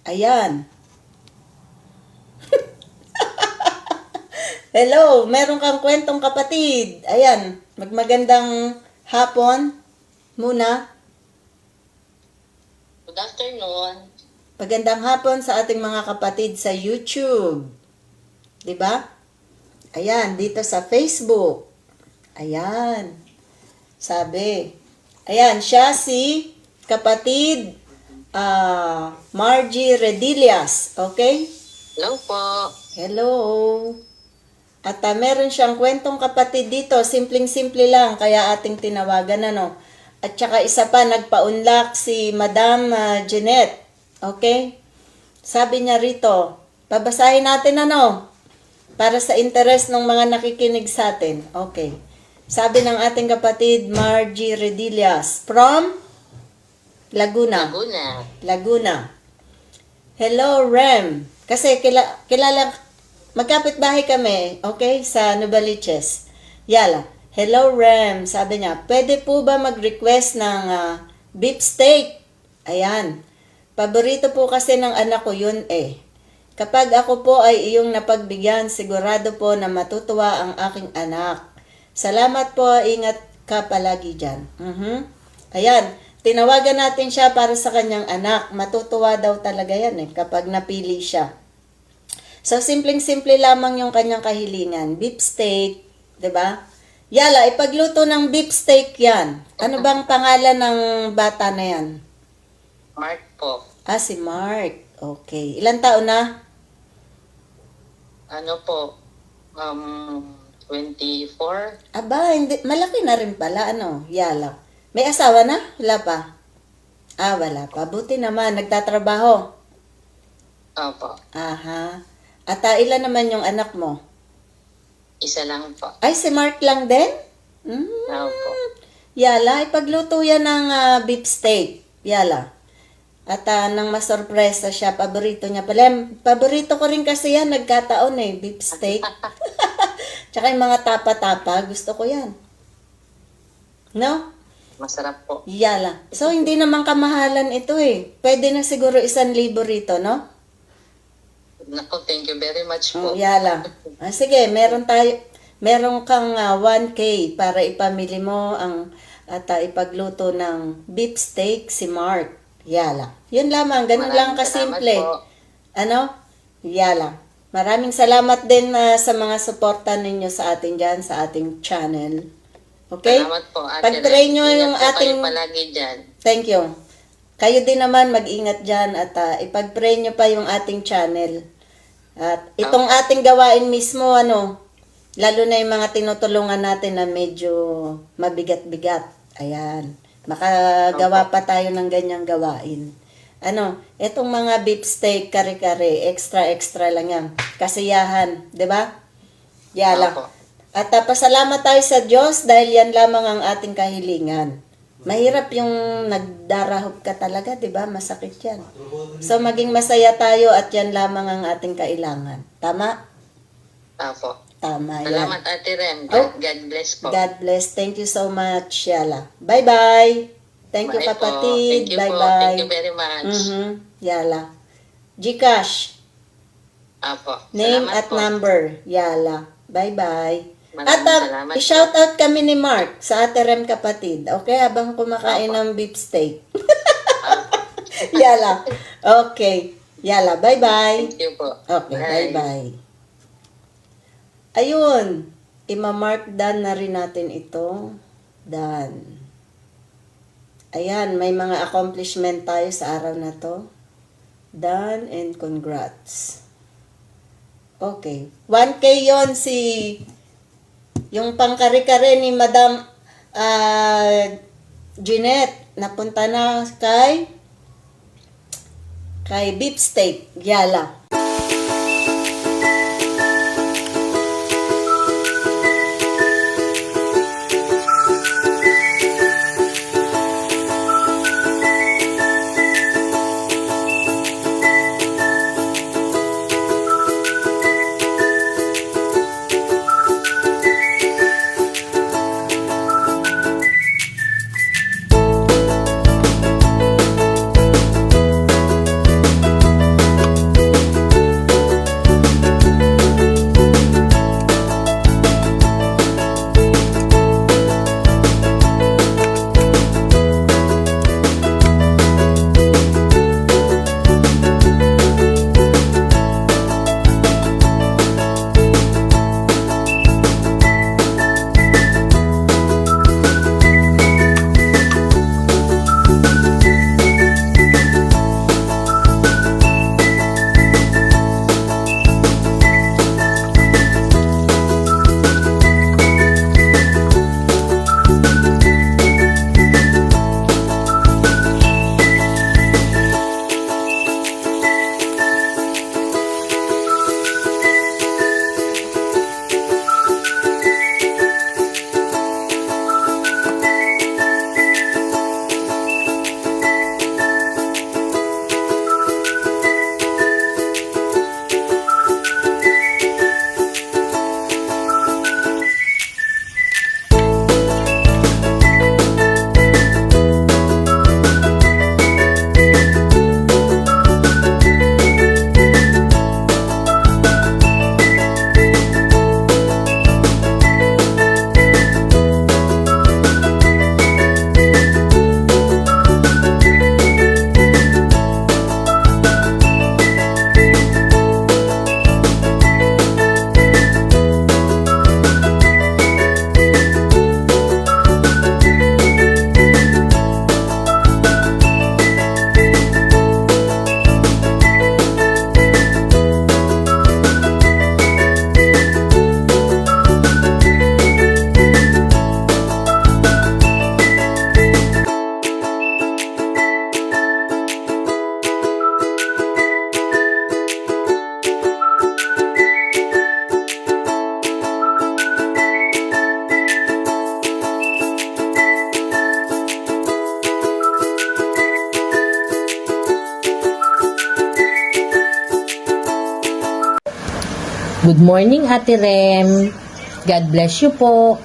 Ayan. Hello, meron kang kwentong kapatid. Ayan, magmagandang hapon muna. Good afternoon. Magandang hapon sa ating mga kapatid sa YouTube. 'Di ba? Ayan, dito sa Facebook. Ayan. Sabi. Ayan, siya si kapatid Margie Redillas. Okay? Hello po. Hello. At meron siyang kwentong kapatid dito, simpleng-simple lang, kaya ating tinawagan At saka isa pa, nagpa-unlock si Madam Jeanette. Okay? Sabi niya rito, babasahin natin para sa interes ng mga nakikinig sa atin. Okay. Sabi ng ating kapatid Margie Redillas from Laguna. Laguna. Hello, Rem. Kasi kilala, magkapit-bahay kami, okay, sa Novaliches. Yala. Hello, Rem. Sabi niya, pwede po ba mag-request ng beef steak? Ayan. Paborito po kasi ng anak ko yun eh. Kapag ako po ay iyong napagbigyan, sigurado po na matutuwa ang aking anak. Salamat po, ingat ka palagi dyan. Ayan, tinawagan natin siya para sa kanyang anak. Matutuwa daw talaga yan kapag napili siya. So, simpleng-simple lamang yung kanyang kahilingan. Beef steak, 'di ba? Yala, ipagluto ng beef steak yan. Ano bang pangalan ng bata na yan? Mark po. Si Mark. Okay. Ilan taon na? Ano po? 24. Aba, hindi. Malaki na rin pala. Yala. May asawa na? Wala pa? Wala pa. Buti naman. Nagtatrabaho. Opo. Aha. At ilan naman yung anak mo? Isa lang po. Ay, si Mark lang din? Opo. Yala, ipagluto yan ng beef steak. Yala. At nang masorpresa siya, paborito niya pala. Paborito ko rin kasi yan, nagkataon beef steak. Tsaka yung mga tapa-tapa, gusto ko yan. No? Masarap po. Yala. So, hindi naman kamahalan ito Pwede na siguro 1,000 rito, no? Naku, thank you very much po. Yala. Sige, meron kang 1K para ipamili mo at ipagluto ng beef steak si Mark. Yala. Yun lamang, ganun lang kasimple. Yala. Maraming salamat din sa mga suporta ninyo sa atin dyan, sa ating channel. Okay? Salamat po, Ate Pag-pray nyo Ren. yung Ingat po ating... kayo palagi dyan. Thank you. Kayo din naman mag-ingat dyan at ipag-pray nyo pa yung ating channel. At itong ating gawain mismo, lalo na yung mga tinutulungan natin na medyo mabigat-bigat. Ayan. Makagawa pa tayo ng ganyang gawain. Itong mga beef steak, kare-kare, extra lang yan. Kasiyahan, 'di ba? Yala. Opo. At pasalamat tayo sa Diyos dahil yan lamang ang ating kahilingan. Mahirap yung nagdarahop ka talaga, 'di ba? Masakit 'yan. So maging masaya tayo at yan lamang ang ating kailangan. Tama? Opo. Tama yan. Salamat, Ate Ren. Oh. God bless po. God bless. Thank you so much, Yala. Bye-bye. Thank you, Bye po. kapatid. Thank you po. Bye-bye. Thank you very much. Yala. Gcash. Opo. Name Salamat at po. number. Yala. Bye-bye. At Maraming salamat po. i-shout out kami ni Mark sa Ate Rem kapatid. Okay, habang kumakain ng beef steak. Yala. Okay. Yala. Bye-bye. Thank you po. Okay, Bye. bye-bye. Ayun. Ima-mark down na rin natin ito. Done. Ayan, may mga accomplishment tayo sa araw na to. Done and congrats. Okay. 1K yon yung pangkare-kare ni Madam Jeanette. Napunta na kay beef steak. Yala. Good morning, Ate Rem. God bless you po.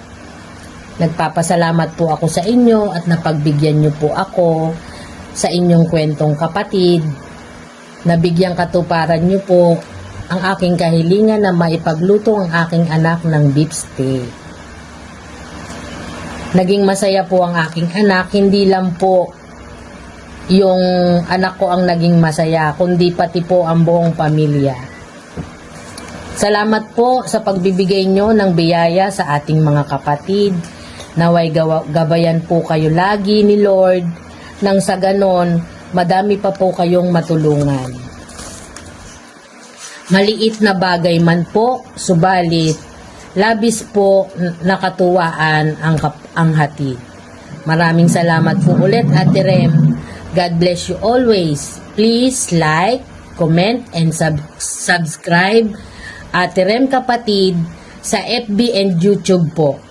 Nagpapasalamat po ako sa inyo at napagbigyan niyo po ako sa inyong kwentong kapatid. Nabigyang katuparan niyo po ang aking kahilingan na maipagluto ang aking anak ng beef steak. Naging masaya po ang aking anak, hindi lang po yung anak ko ang naging masaya, kundi pati po ang buong pamilya. Salamat po sa pagbibigay nyo ng biyaya sa ating mga kapatid. Naway gabayan po kayo lagi ni Lord, nang sa ganon, madami pa po kayong matulungan. Maliit na bagay man po, subalit, labis po nakatuwaan ang hatid. Maraming salamat po ulit, Ate Rem. God bless you always. Please like, comment, and subscribe Ate Rem Kapatid sa FB and YouTube po.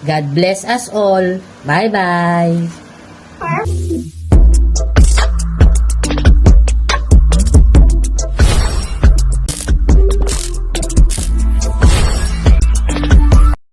God bless us all. Bye-bye.